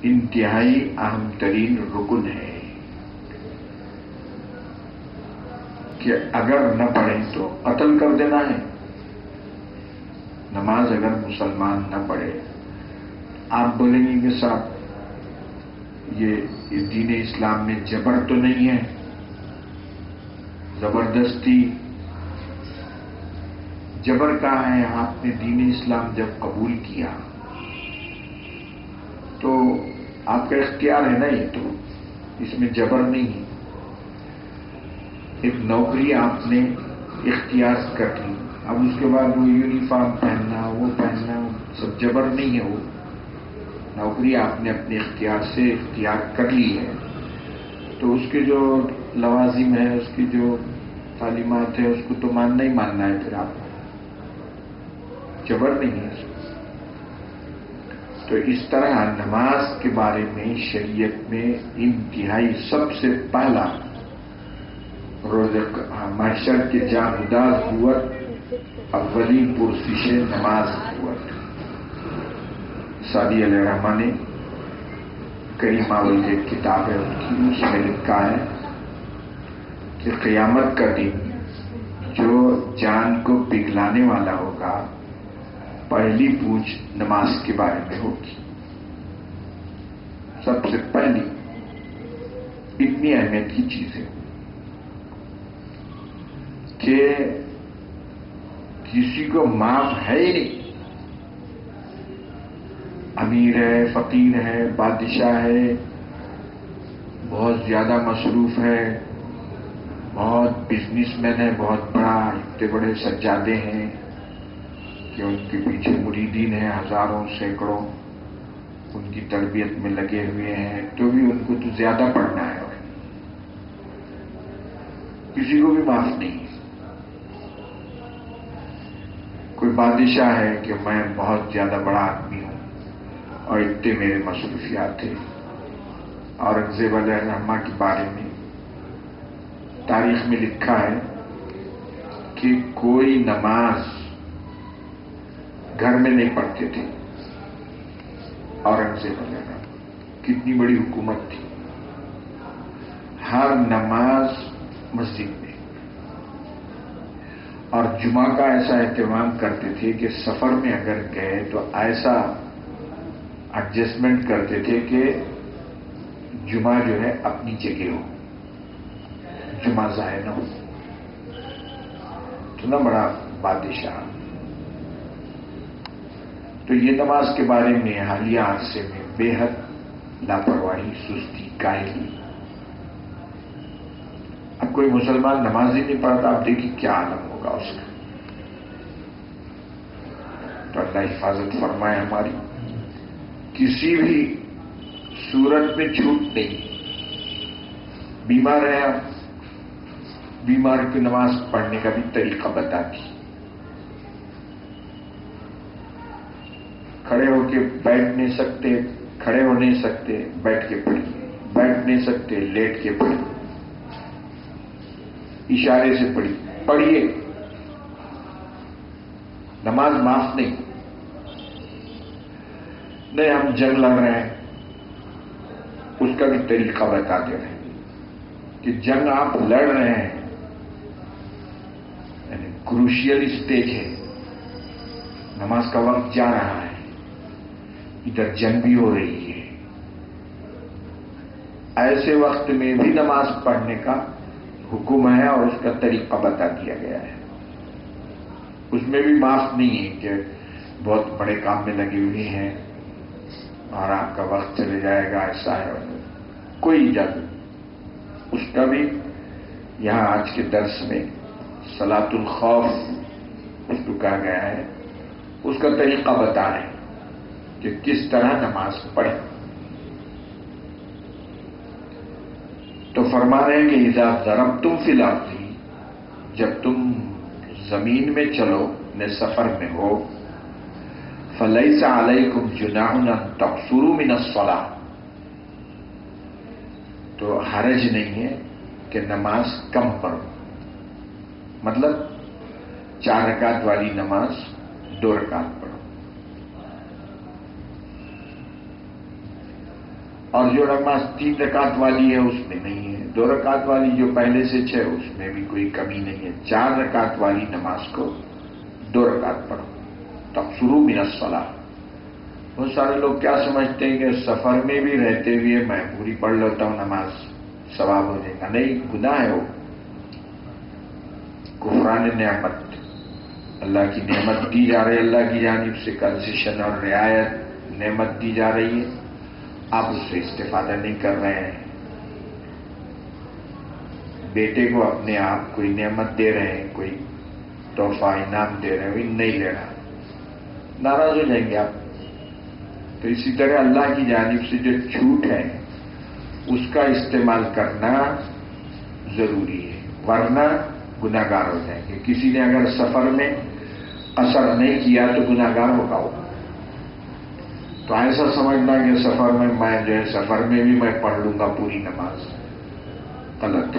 انتہائی اہم ترین رکن ہے کہ اگر نہ پڑھیں تو قتل کر دینا ہے. نماز اگر مسلمان نہ پڑھے، آپ بولیں گے کہ صاحب یہ دین اسلام میں جبر تو نہیں ہے، زبردستی. جبر کہاں ہے؟ آپ نے دین اسلام جب قبول کیا تو آپ کا اختیار ہے نا، یہ تو اس میں جبر نہیں ہے. ایک نوکری آپ نے اختیار کر لی، اب اس کے بعد وہ یونیفارم پہننا، وہ پہننا، سب جبر نہیں ہے. وہ نوکری آپ نے اپنے اختیار سے اختیار کر لی ہے، تو اس کے جو لوازم ہے، اس کی جو تعلیمات ہے، اس کو تو ماننا ہی ماننا ہے. پھر آپ کو جبر نہیں ہے. تو اس طرح نماز کے بارے میں شریعت میں انتہائی سب سے پہلا روز محشر کے جاوداز قوت اولین پرسش نماز قوت. سعدی علیہ الرحمہ نے کریمہ ولی ایک کتاب ہے ان کی، اس میں لکھا ہے کہ قیامت کا دن جو جان کو پگھلانے والا ہوگا، پہلی پوچھ نماز کے بارے میں ہوگی. سب سے پہلی اتنی اہمیت کی چیز ہے کہ کسی کو معاف ہے ہی نہیں. امیر ہے، فقیر ہے، بادشاہ ہے، بہت زیادہ مصروف ہے، بہت بزنس مین ہے، بہت بڑا، اتنے بڑے سجادے ہیں کہ ان کے پیچھے مریدین ہیں ہزاروں سینکڑوں، ان کی تربیت میں لگے ہوئے ہیں، تو بھی ان کو تو زیادہ پڑھنا ہے. کسی کو بھی معاف نہیں. کوئی بادشاہ ہے کہ میں بہت زیادہ بڑا آدمی ہوں اور اتنے میرے مصروفیات تھے. اورنگزیب علیہ الرحمہ کے بارے میں تاریخ میں لکھا ہے کہ کوئی نماز گھر میں نہیں پڑھتے تھے. اورنگزیب علیہ الرحمہ کتنی بڑی حکومت تھی، ہر نماز مسجد میں. اور جمعہ کا ایسا اہتمام کرتے تھے کہ سفر میں اگر گئے تو ایسا ایڈجسٹمنٹ کرتے تھے کہ جمعہ جو ہے اپنی جگہ ہو، جمعہ ضائع نہ ہو. اتنا بڑا بادشاہ. تو یہ نماز کے بارے میں حالیہ عرصے میں بے حد لاپرواہی، سستی، کاہلی. اب کوئی مسلمان نماز ہی نہیں پڑھتا، آپ دیکھیے کیا عالم ہوگا اس کا. تو اللہ حفاظت فرمائے ہماری. کسی بھی صورت میں چھوٹ نہیں. بیمار ہے آپ، بیمار کی نماز پڑھنے کا بھی طریقہ بتا دی. کھڑے ہو کے بیٹھ نہیں سکتے، کھڑے ہو نہیں سکتے، بیٹھ کے پڑھیے. بیٹھ نہیں سکتے، لیٹ کے پڑھیے. اشارے سے پڑھیے. نماز معاف نہیں. نہیں ہم جنگ لڑ رہے ہیں، اس کا بھی طریقہ بتا دے رہے ہیں کہ جنگ آپ لڑ رہے ہیں، یعنی کروشیل اسٹیج ہے، نماز کا وقت جا رہا ہے، ادھر جنگ بھی ہو رہی ہے. ایسے وقت میں بھی نماز پڑھنے کا حکم ہے اور اس کا طریقہ بتا دیا گیا ہے. اس میں بھی معاف نہیں ہے کہ بہت بڑے کام میں لگے ہوئے ہیں اور آپ کا وقت چلے جائے گا، ایسا ہے. کوئی اجازت اس کا بھی یہاں آج کے درس میں صلاۃ الخوف اس کو کہا گیا ہے. اس کا طریقہ بتا رہے ہیں کہ کس طرح نماز پڑھیں. تو فرما رہے ہیں کہ اذا ضربتم فی الارض، جب تم زمین میں چلو، نے سفر میں ہو، فلیس علیکم جناح ان تقصروا من الصلاۃ، تو حرج نہیں ہے کہ نماز کم پڑھو. مطلب 4 رکعت والی نماز 2 رکعت پڑھو. اور جو نماز 3 رکعت والی ہے اس میں نہیں ہے، 2 رکعت والی جو پہلے سے 6 اس میں بھی کوئی کمی نہیں ہے، 4 رکعت والی نماز کو 2 رکعت پڑھو تقصروا من الصلاۃ۔ بہت سارے لوگ کیا سمجھتے ہیں کہ سفر میں بھی رہتے ہوئے میں پوری پڑھ لیتا ہوں نماز ثواب ہو جائے گا، نہیں، گناہ ہے وہ، کفران نعمت، اللہ کی نعمت دی جا رہی ہے، اللہ کی جانب سے کنسیشن اور رعایت نعمت دی جا رہی ہے، آپ اس سے استفادہ نہیں کر رہے ہیں، بیٹے کو اپنے آپ کوئی نعمت دے رہے ہیں، کوئی تحفہ انعام دے رہے ہیں، نہیں لے رہا، ناراض ہو جائیں گے آپ۔ تو اسی طرح اللہ کی جانب سے جو چھوٹ ہے اس کا استعمال کرنا ضروری ہے، ورنہ گناہ گار ہو جائیں گے۔ کسی نے اگر سفر میں قصر نہیں کیا تو گناہ گار ہوگا وہ، تو ایسا سمجھنا کہ سفر میں جو ہے سفر میں بھی میں پڑھ لوں گا پوری نماز، غلط۔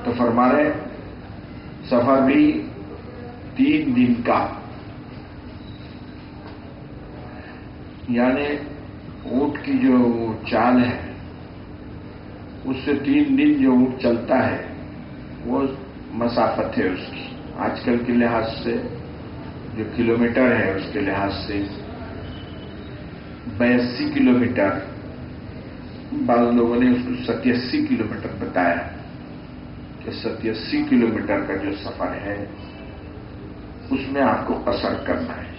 تو فرما رہے سفر بھی 3 دن کا، یعنی اونٹ کی جو چال ہے اس سے 3 دن جو اونٹ چلتا ہے وہ مسافت ہے اس کی، آج کل کے لحاظ سے جو کلومیٹر ہے اس کے لحاظ سے 82 کلومیٹر، بعض لوگوں نے اس کو 87 کلومیٹر بتایا کہ 87 کلومیٹر کا جو سفر ہے اس میں آپ کو قصر کرنا ہے۔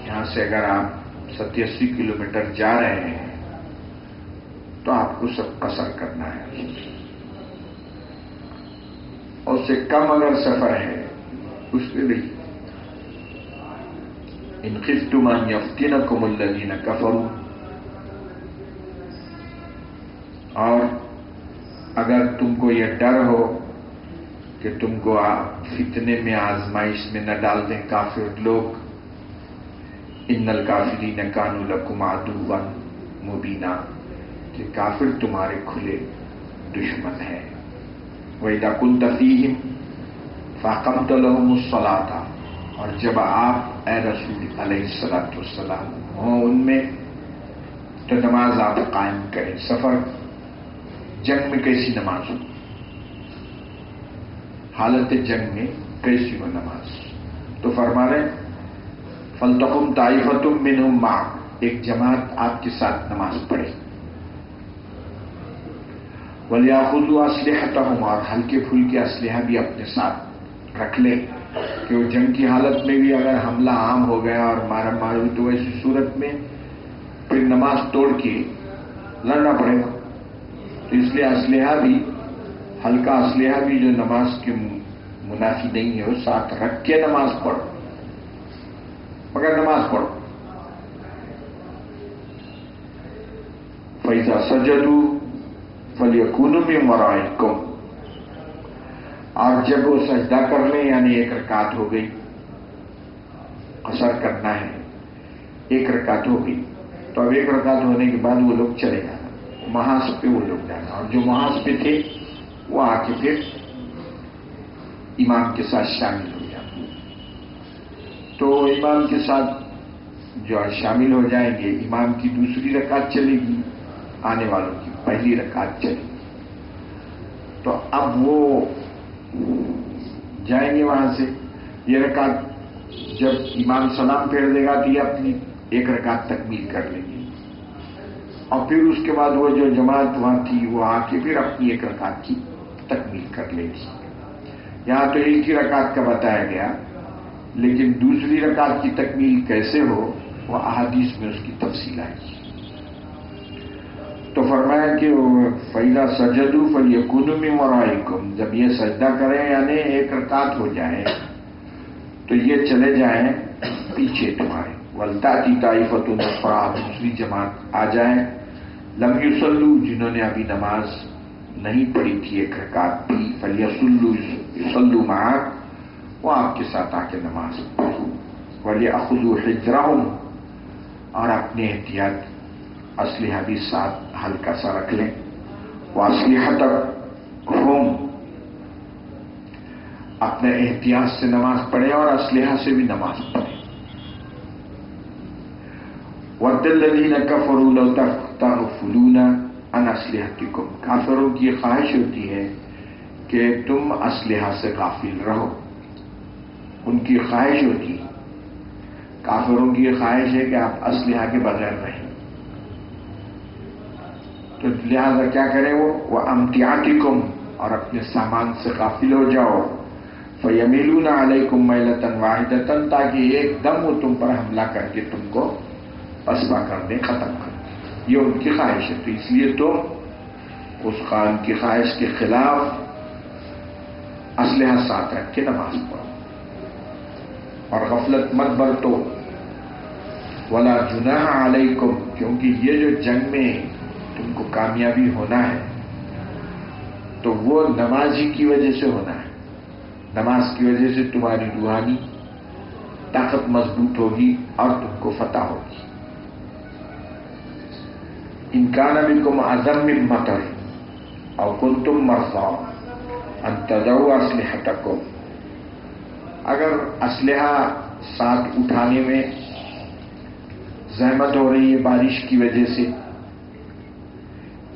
یہاں سے اگر آپ 87 کلومیٹر جا رہے ہیں تو آپ کو سب قصر کرنا ہے، اور اس سے کم اگر سفر ہے اس کے لیے ان خفتم ان یفتنکم الذین کفروا، اور اگر تم کو یہ ڈر ہو کہ تم کو فتنے میں آزمائش میں نہ ڈال دیں کافر لوگ، ان الکافرین کانوا لکم عدوا مبینا، کہ کافر تمہارے کھلے دشمن ہیں۔ وَإِذَا كُنْتَ فِيهِمْ فَأَقَمْتَ لَهُمُ الصَّلَاةَ، اور جب آپ اے رسول علیہ الصلوۃ والسلام ہوں ان میں تو نماز آپ قائم کریں۔ سفر جنگ میں کیسی نماز ہو، حالت جنگ میں کیسی ہو نماز، تو فرما رہے فَلْتَقُمْ طَائِفَةٌ مِّنْهُمْ مَعَكَ، ایک جماعت آپ کے ساتھ نماز پڑھے، وَلْيَأْخُذُوا أَسْلِحَتَهُمْ، اور ہلکے پھلکے اسلحہ بھی اپنے ساتھ رکھ لیں، کہ وہ جنگ کی حالت میں بھی اگر حملہ عام ہو گیا اور مارا مار ہوئی تو ایسی صورت میں پھر نماز توڑ کے لڑنا پڑے گا، تو اس لیے اسلحہ بھی، ہلکا اسلحہ بھی جو نماز کے منافی نہیں ہے وہ ساتھ رکھ کے نماز پڑھو، مگر نماز پڑھو۔ فَإِذَا سَجَدُوا فَلْيَكُونُوا مِنْ وَرَائِكُمْ، اور جب وہ سجدہ کر لیں، یعنی 1 رکعت ہو گئی، قصر کرنا ہے، 1 رکعت ہو گئی، تو اب 1 رکعت ہونے کے بعد وہ لوگ چلے جانا، محاذ پہ وہ لوگ جانا، اور جو محاذ پہ تھے وہ آ کے پھر امام کے ساتھ شامل ہو جانا، تو امام کے ساتھ جو شامل ہو جائیں گے، امام کی دوسری رکعت چلے گی، آنے والوں کی پہلی رکعت چلے گی، تو اب وہ جائیں گے وہاں سے، یہ رکعت جب امام سلام پھیر دے گا تو یہ اپنی 1 رکعت تکمیل کر لیں گے، اور پھر اس کے بعد وہ جو جماعت وہاں تھی وہ آ کے پھر اپنی 1 رکعت کی تکمیل کر لے گی۔ یہاں تو 1 ہی رکعت کا بتایا گیا، لیکن دوسری رکعت کی تکمیل کیسے ہو وہ احادیث میں اس کی تفصیل آئے گی۔ تو فرمایا کہ فَإِذَا سَجَدُوا فَلْيَكُونُوا مِنْ وَرَائِكُمْ، جب یہ سجدہ کریں یعنی 1 رکعت ہو جائے تو یہ چلے جائیں پیچھے تمہارے، وَلْتَأْتِ طَائِفَةٌ أُخْرَىٰ، دوسری جماعت آ جائیں، لَمْ يُصَلُّوا، جنہوں نے ابھی نماز نہیں پڑھی تھی 1 رکعت بھی، فَلْيَصُلُّوا مَعَكَ، وہ آپ کے ساتھ آ کے نماز پڑھیں، وَلْيَأْخُذُوا حِذْرَهُمْ، اور اپنے احتیاط اسلحہ بھی ساتھ ہلکا سا رکھ لیں، وَأَسْلِحَتَهُمْ، اپنے احتیاط سے نماز پڑھیں اور اسلحہ سے بھی نماز پڑھیں، وَدَّ الَّذِينَ كَفَرُوا لَوْ تَغْفُلُونَ عَنْ أَسْلِحَتِكُمْ، کافروں کی خواہش ہوتی ہے کہ تم اسلحہ سے غافل رہو. ان کی خواہش ہوتی ہے، کافروں کی خواہش ہے کہ آپ اسلحہ کے بغیر رہیں. تو لہذا کیا کریں وہ امتیاتکم، اور اپنے سامان سے غافل ہو جاؤ. فیمیلون علیکم میلۃ واحدۃ، تاکہ ایک دم وہ تم پر حملہ کر کے تم کو پسپا کر دیں، ختم کر دیں. یہ ان کی خواہش ہے. تو اس لیے تم اس قانون کی خواہش کے خلاف اسلحہ ساتھ رکھ کے نماز پڑھو اور غفلت مت برتو. ولا جناح علیکم، کیونکہ یہ جو جنگ میں تم کو کامیابی ہونا ہے تو وہ نماز ہی کی وجہ سے ہونا ہے. نماز کی وجہ سے تمہاری روحانی طاقت مضبوط ہوگی اور تم کو فتح ہوگی. ان کان بکم اذى من مطر او کنتم مرضى ان تضعوا اسلحتکم، اگر اسلحہ ساتھ اٹھانے میں زحمت ہو رہی ہے بارش کی وجہ سے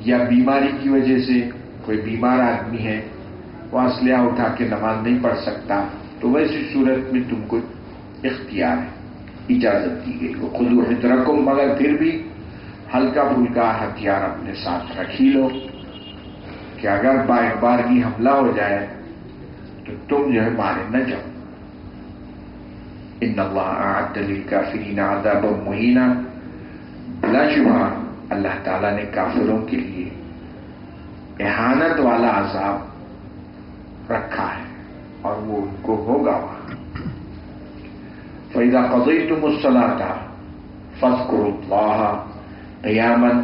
یا بیماری کی وجہ سے، کوئی بیمار آدمی ہے وہ اسلحہ اٹھا کے نماز نہیں پڑھ سکتا، تو ویسی صورت میں تم کو اختیار ہے، اجازت دی گئی. خذوا حذرکم، مگر پھر بھی ہلکا پھلکا ہتھیار اپنے ساتھ رکھ ہی لو کہ اگر بار کی حملہ ہو جائے تو تم جو ہے مارے نہ جاؤ. ان اللہ اعد للکافرین عذابا مہینا، بلا شبہ اللہ تعالیٰ نے کافروں کے لیے اہانت والا عذاب رکھا ہے اور وہ ان کو ہوگا وہاں. فَإِذَا قَضَيْتُمُ الصَّلَاةَ فَاذْكُرُوا اللَّهَ قِيَامًا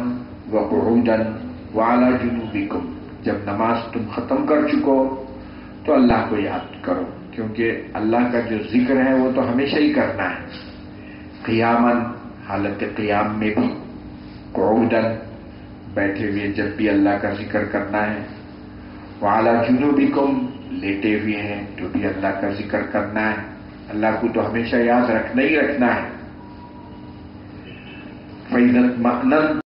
وَقُعُودًا وَعَلَى جُنُوبِكُمْ، جب نماز تم ختم کر چکو تو اللہ کو یاد کرو، کیونکہ اللہ کا جو ذکر ہے وہ تو ہمیشہ ہی کرنا ہے. قیاماً، حالت قیام میں بھی، قعوداً، بیٹھے ہوئے جب بھی اللہ کا ذکر کرنا ہے. وعلی جنوبکم، لیٹے ہوئے ہیں تو بھی اللہ کا ذکر کرنا ہے. اللہ کو تو ہمیشہ یاد رکھنا ہی رکھنا ہے. فَإِذَا اطْمَأْنَنْتُمْ